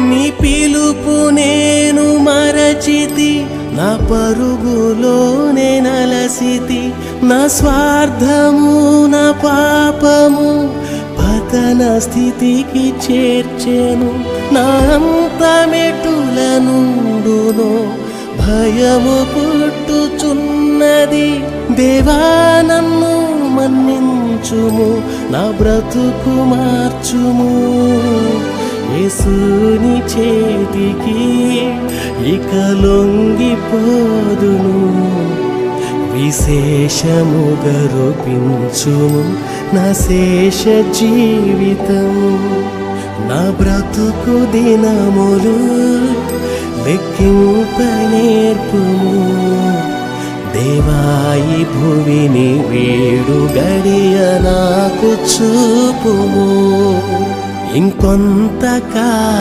నీ పిలుపు నేను మరచితి, నా పరుగులోనే నలసితి. నా స్వార్థము నా పాపము పతన స్థితికి చేర్చెను. నా అంతమెటుల నుండునో భయము పుట్టుచున్నది. దేవా నన్ను మన్నించుము, నా బ్రతుకు మార్చుము. యేసుని చేతికి ఇక లొంగిపోదును. విశేషముగా రూపించుము నా శేష జీవితం. నా బ్రతుకు దినములు లెక్కింప నేర్పుము. దేవాయి భువిని వేడు గడియ నాకు చూపుము. ఇంకొంతకాలమే